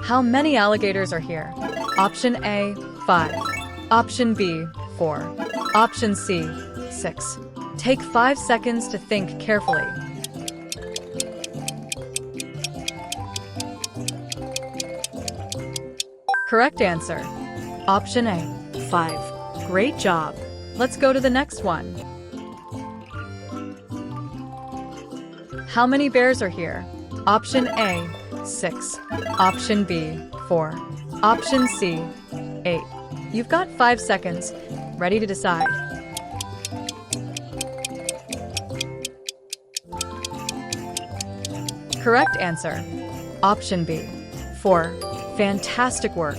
How many alligators are here? Option A, 5. Option B, 4. Option C, 6. Take 5 seconds to think carefully. Correct answer. Option A, 5. Great job. Let's go to the next one. How many bears are here? Option A, 6. Option B, 4. Option C, 8. You've got 5 seconds. Ready to decide. Correct answer. Option B, 4. Fantastic work.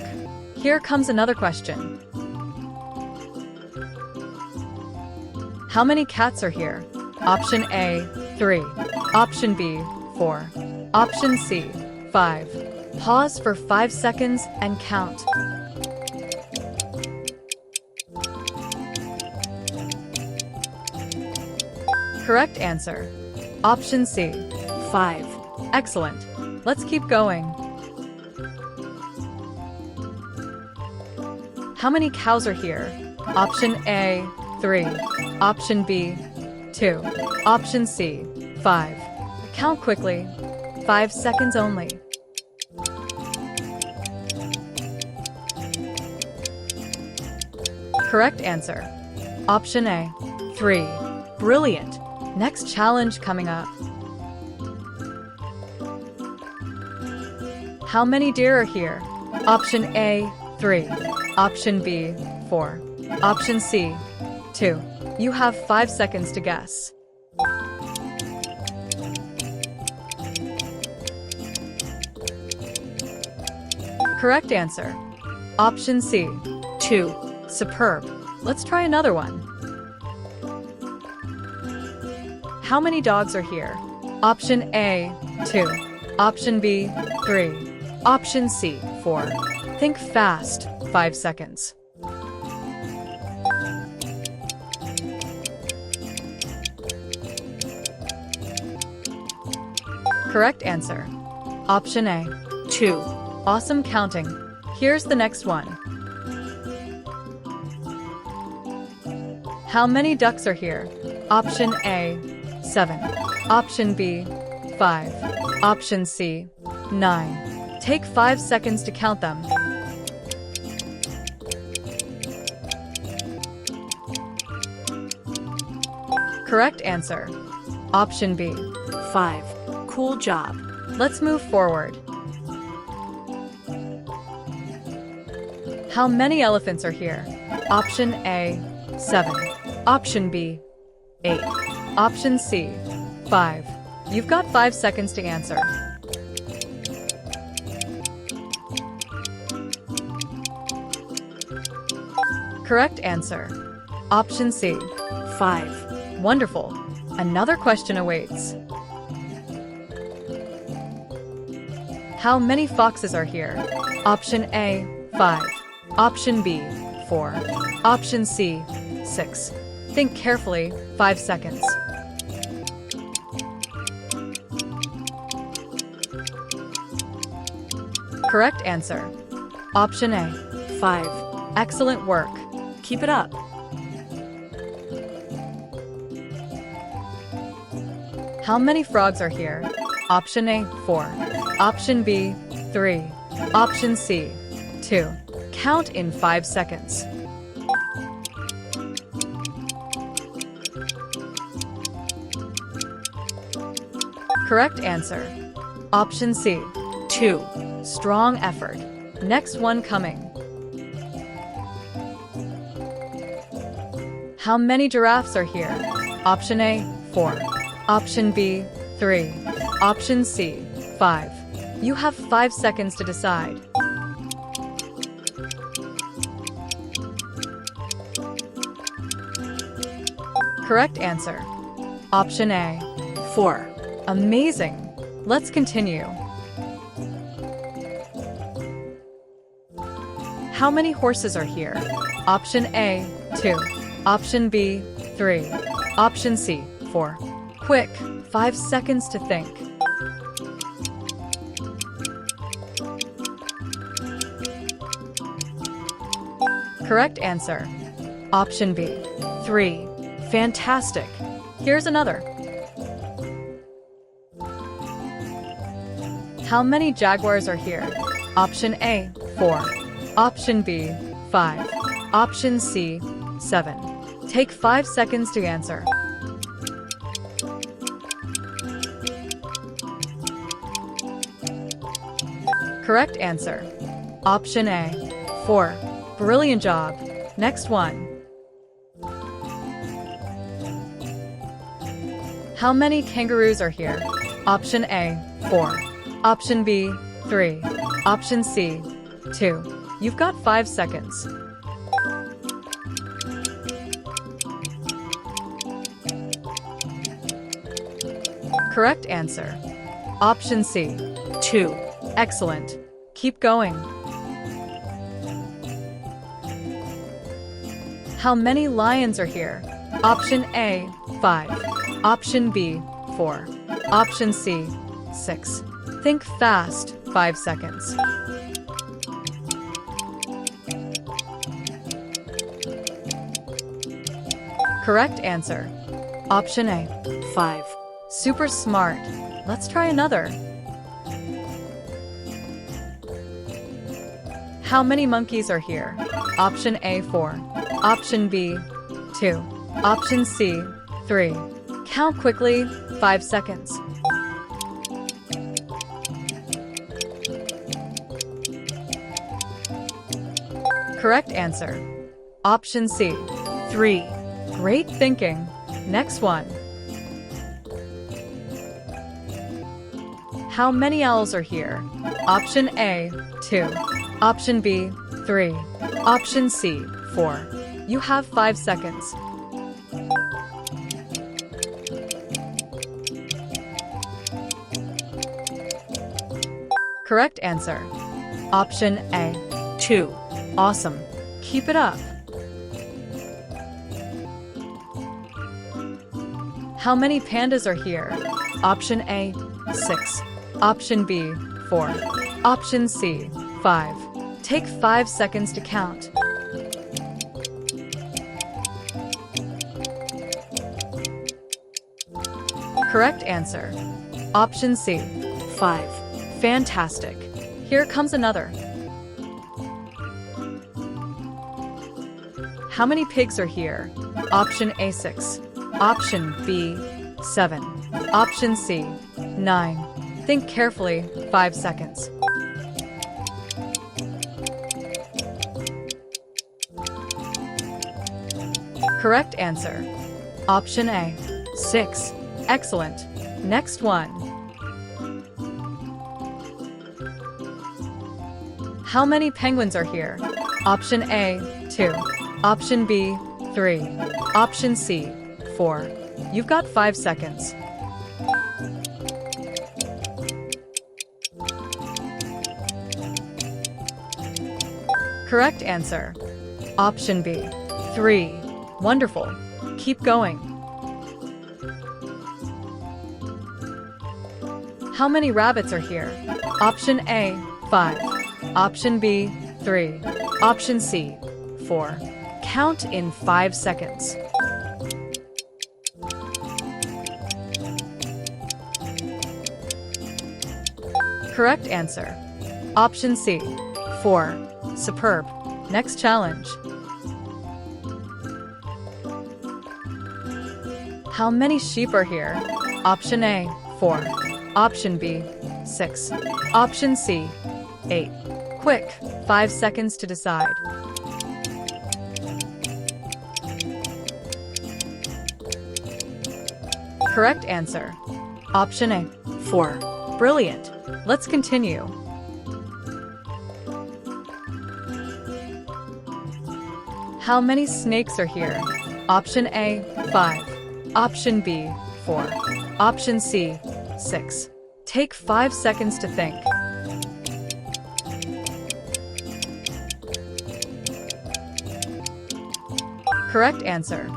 Here comes another question. How many cats are here? Option A, 3. Option B, 4. Option C, 5. Pause for 5 seconds and count. Correct answer. Option C, 5. Excellent. Let's keep going. How many cows are here? Option A, 3. Option B, 2. Option C, 5. Count quickly. 5 seconds only. Correct answer. Option A, 3. Brilliant. Next challenge coming up. How many deer are here? Option A, 3. Option B, 4. Option C, 2. You have 5 seconds to guess. Correct answer. Option C, 2. Superb. Let's try another one. How many dogs are here? Option A, 2. Option B, 3. Option C, 4. Think fast. 5 seconds. Correct answer. Option A, 2. Awesome counting. Here's the next one. How many ducks are here? Option A, 7. Option B, 5. Option C, 9. Take 5 seconds to count them. Correct answer. Option B, 5. Cool job. Let's move forward. How many elephants are here? Option A, 7. Option B, 8. Option C, 5. You've got 5 seconds to answer. Correct answer. Option C, 5. Wonderful. Another question awaits. How many foxes are here? Option A, 5. Option B, 4. Option C, 6. Think carefully. 5 seconds. Correct answer. Option A, 5. Excellent work. Keep it up. How many frogs are here? Option A, 4. Option B, 3. Option C, 2. Count in 5 seconds. Correct answer. Option C, 2. Strong effort. Next one coming. How many giraffes are here? Option A, 4. Option B, 3. Option C, 5. You have 5 seconds to decide. Correct answer. Option A, 4. Amazing. Let's continue. How many horses are here? Option A, 2. Option B, 3. Option C, 4. Quick, 5 seconds to think. Correct answer. Option B, 3. Fantastic. Here's another. How many jaguars are here? Option A, 4. Option B, 5. Option C, 7. Take 5 seconds to answer. Correct answer. Option A, 4. Brilliant job. Next one. How many kangaroos are here? Option A, 4. Option B, 3. Option C, 2. You've got 5 seconds. Correct answer. Option C, 2. Excellent. Keep going. How many lions are here? Option A, 5. Option B, 4. Option C, 6. Think fast. 5 seconds. Correct answer. Option A, 5. Super smart. Let's try another. How many monkeys are here? Option A, 4. Option B, 2. Option C, 3. Count quickly. 5 seconds. Correct answer. Option C, 3. Great thinking. Next one. How many owls are here? Option A, 2. Option B, 3. Option C, 4. You have 5 seconds. Correct answer. Option A, 2. Awesome. Keep it up. How many pandas are here? Option A, 6. Option B, 4. Option C, 5. Take 5 seconds to count. Correct answer. Option C, 5. Fantastic. Here comes another. How many pigs are here? Option A, 6. Option B, 7. Option C, 9. Think carefully. 5 seconds. Correct answer. Option A, 6. Excellent. Next one. How many penguins are here? Option A, 2. Option B, 3. Option C, 4. You've got 5 seconds. Correct answer. Option B, 3. Wonderful. Keep going. How many rabbits are here? Option A, 5. Option B, 3. Option C, 4. Count in 5 seconds. Correct answer. Option C, 4. Superb. Next challenge. How many sheep are here? Option A, 4. Option B, 6. Option C, 8. Quick, 5 seconds to decide. Correct answer. Option A, 4. Brilliant. Let's continue. How many snakes are here? Option A, 5. Option B, 4. Option C, 6. Take 5 seconds to think. Correct answer.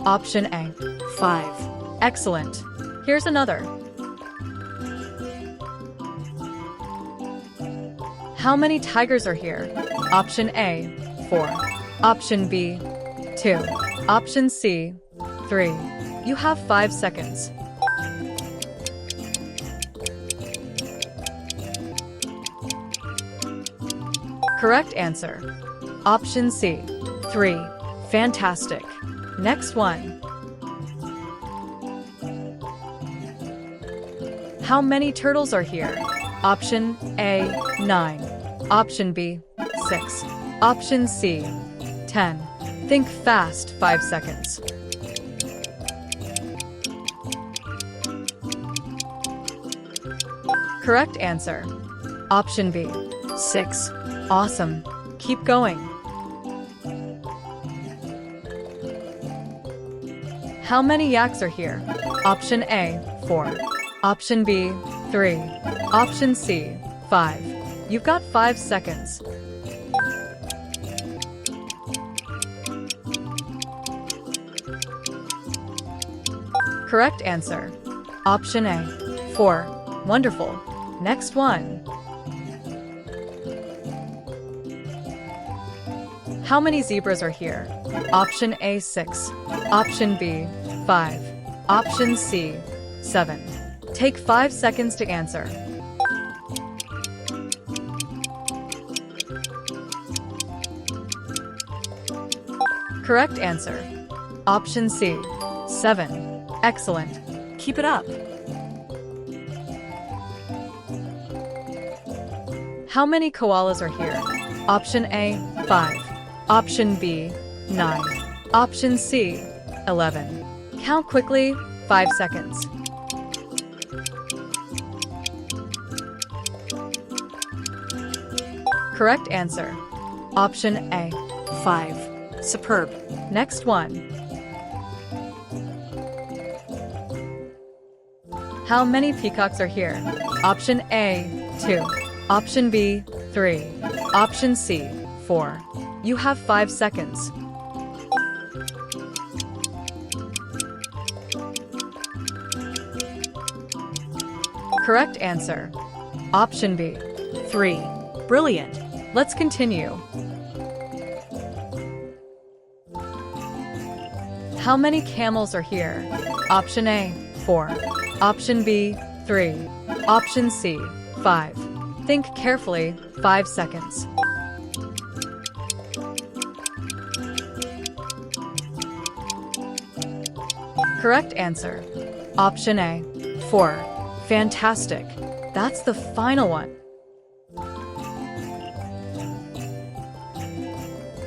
Option A, 5. Excellent. Here's another. How many tigers are here? Option A, 4. Option B, 2. Option C, 3. You have 5 seconds. Correct answer. Option C, 3. Fantastic. Next one. How many turtles are here? Option A, 9. Option B, 6. Option C, 10. Think fast, 5 seconds. Correct answer. Option B, 6. Awesome. Keep going. How many yaks are here? Option A, 4. Option B, 3. Option C, 5. You've got 5 seconds. Correct answer. Option A, 4. Wonderful. Next one. How many zebras are here? Option A, 6. Option B, 5. Option C, 7. Take 5 seconds to answer. Correct answer. Option C, 7. Excellent. Keep it up. How many koalas are here? Option A, 5. Option B, 9. Option C, 11. Count quickly, 5 seconds. Correct answer. Option A, 5. Superb. Next one. How many peacocks are here? Option A, 2. Option B, 3. Option C, 4. You have 5 seconds. Correct answer. Option B, 3. Brilliant. Let's continue. How many camels are here? Option A, 4. Option B, 3. Option C, 5. Think carefully, 5 seconds. Correct answer. Option A, 4. Fantastic. That's the final one.